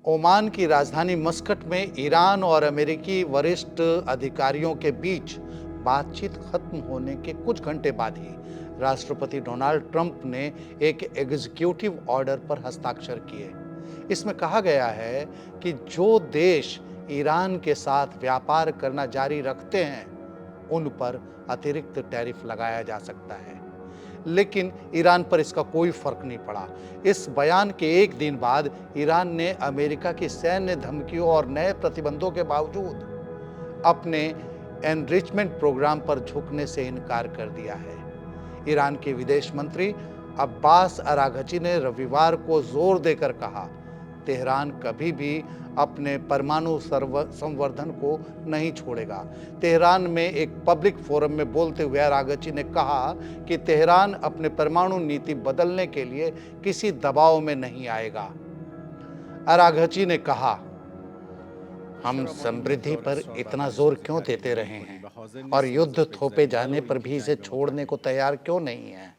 Oman की राजधानी Muscat में ईरान और अमेरिकी वरिष्ठ अधिकारियों के बीच बातचीत खत्म होने के कुछ घंटे बाद ही राष्ट्रपति डोनाल्ड ट्रंप ने एक एग्जीक्यूटिव ऑर्डर पर हस्ताक्षर किए। इसमें कहा गया है कि जो देश ईरान के साथ व्यापार करना जारी रखते हैं उन पर अतिरिक्त टैरिफ लगाया जा सकता है, लेकिन ईरान पर इसका कोई फर्क नहीं पड़ा। इस बयान के एक दिन बाद ईरान ने अमेरिका की सैन्य धमकियों और नए प्रतिबंधों के बावजूद अपने एनरिचमेंट प्रोग्राम पर झुकने से इनकार कर दिया है। ईरान के विदेश मंत्री अब्बास अराघची ने रविवार को जोर देकर कहा, तेहरान कभी भी अपने परमाणु संवर्धन को नहीं छोड़ेगा। तेहरान में एक पब्लिक फोरम में बोलते हुए अराघची ने कहा कि तेहरान अपने परमाणु नीति बदलने के लिए किसी दबाव में नहीं आएगा। अराघची ने कहा, हम समृद्धि पर इतना जोर क्यों देते रहे हैं और युद्ध थोपे जाने पर भी इसे छोड़ने को तैयार क्यों नहीं है,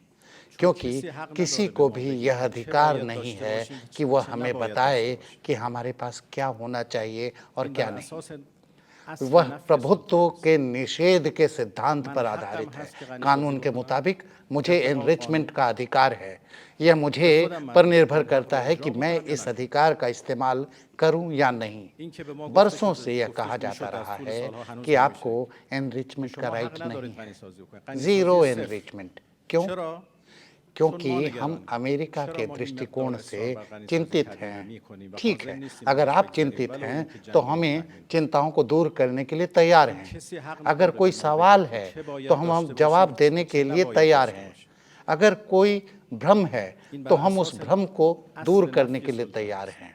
क्योंकि किसी को भी यह अधिकार नहीं है कि वह हमें बताए कि हमारे पास क्या होना चाहिए और क्या नहीं। वह प्रभुत्व के निषेध के सिद्धांत पर आधारित है। कानून के मुताबिक मुझे एनरिचमेंट का अधिकार है। यह मुझे पर निर्भर करता है कि मैं इस अधिकार का इस्तेमाल करूं या नहीं। बरसों से यह कहा जाता रहा है कि आपको एनरिचमेंट का राइट नहीं है, जीरो एनरिचमेंट। क्यों? क्योंकि हम अमेरिका के दृष्टिकोण से चिंतित हैं। ठीक है, अगर आप चिंतित हैं तो हमें चिंताओं को दूर करने के लिए तैयार हैं। अगर कोई सवाल है तो हम जवाब देने के लिए तैयार हैं। अगर कोई भ्रम है तो हम उस भ्रम को दूर करने के लिए तैयार हैं।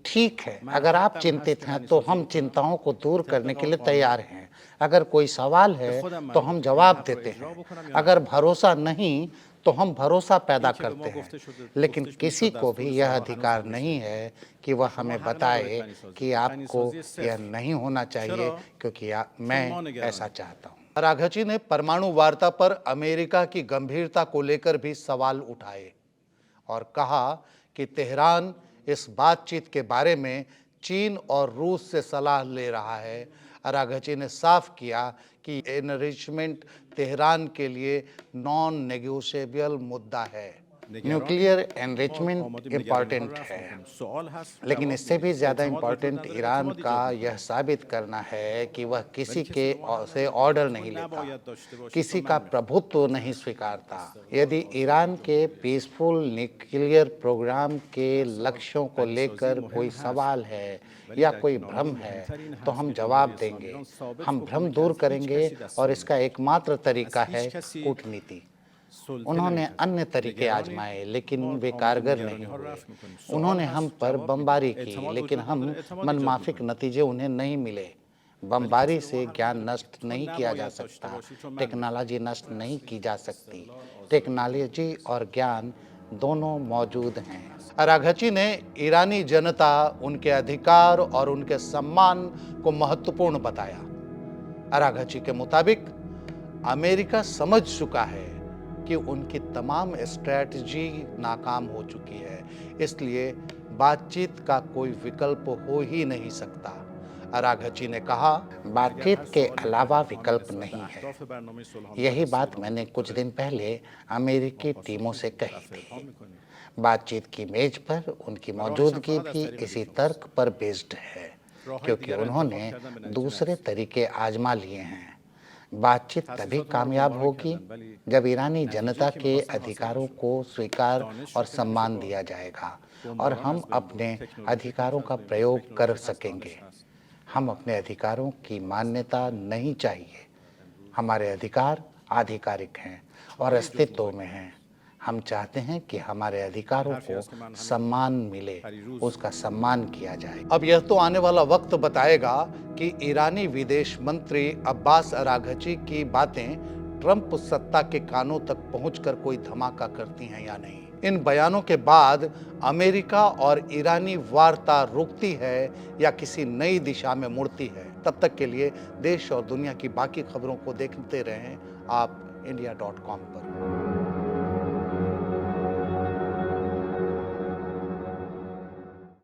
ठीक है, अगर आप चिंतित हैं तो हम चिंताओं को दूर करने के लिए तैयार हैं। अगर कोई सवाल है तो हम जवाब देते हैं। अगर भरोसा नहीं तो हम भरोसा पैदा करते हैं, लेकिन किसी को भी यह अधिकार नहीं है कि वह हमें बताए कि आपको यह नहीं होना चाहिए क्योंकि मैं ऐसा चाहता हूँ। अराघची ने परमाणु वार्ता पर अमेरिका की गंभीरता को लेकर भी सवाल उठाए और कहा कि तेहरान इस बातचीत के बारे में चीन और रूस से सलाह ले रहा है। अराघची ने साफ किया कि एनरिचमेंट तेहरान के लिए नॉन नेगोशिएबल मुद्दा है। न्यूक्लियर एनरिचमेंट इम्पॉर्टेंट है, लेकिन इससे भी ज़्यादा इम्पॉर्टेंट ईरान का यह साबित करना है कि वह किसी के से ऑर्डर नहीं लेता, किसी का प्रभुत्व नहीं स्वीकारता। यदि ईरान के पीसफुल न्यूक्लियर प्रोग्राम के लक्ष्यों को लेकर कोई सवाल है या कोई भ्रम है तो हम जवाब देंगे। हम भ्रम दूर करेंगे और इसका एकमात्र तरीका है कूटनीति। उन्होंने अन्य तरीके आजमाए लेकिन वे कारगर नहीं हुए। उन्होंने हम पर बमबारी की लेकिन हम मनमाफिक नतीजे उन्हें नहीं मिले। बमबारी से ज्ञान नष्ट नहीं किया जा सकता, टेक्नोलॉजी नष्ट नहीं की जा सकती। टेक्नोलॉजी और ज्ञान दोनों मौजूद हैं। अराघची ने ईरानी जनता, उनके अधिकार और उनके सम्मान को महत्वपूर्ण बताया। अराघची के मुताबिक अमेरिका समझ चुका है कि उनकी तमाम स्ट्रैटेजी नाकाम हो चुकी है, इसलिए बातचीत का कोई विकल्प हो ही नहीं सकता। अराघची ने कहा, बातचीत के अलावा विकल्प नहीं है। यही बात मैंने कुछ दिन पहले अमेरिकी टीमों से कही थी। बातचीत की मेज पर उनकी मौजूदगी भी इसी तर्क पर बेस्ड है, क्योंकि उन्होंने दूसरे तरीके आजमा लिए हैं। बातचीत तभी कामयाब होगी जब ईरानी जनता के अधिकारों को स्वीकार और सम्मान दिया जाएगा और हम अपने अधिकारों का प्रयोग कर सकेंगे। हम अपने अधिकारों की मान्यता नहीं चाहिए। हमारे अधिकार आधिकारिक हैं और अस्तित्व में हैं। हम चाहते हैं कि हमारे अधिकारों को सम्मान मिले, उसका सम्मान किया जाए। अब यह तो आने वाला वक्त बताएगा कि ईरानी विदेश मंत्री अब्बास अराघची की बातें ट्रंप सत्ता के कानों तक पहुंचकर कोई धमाका करती हैं या नहीं। इन बयानों के बाद अमेरिका और ईरानी वार्ता रुकती है या किसी नई दिशा में मुड़ती है। तब तक के लिए देश और दुनिया की बाकी खबरों को देखते रहें आप India.com पर।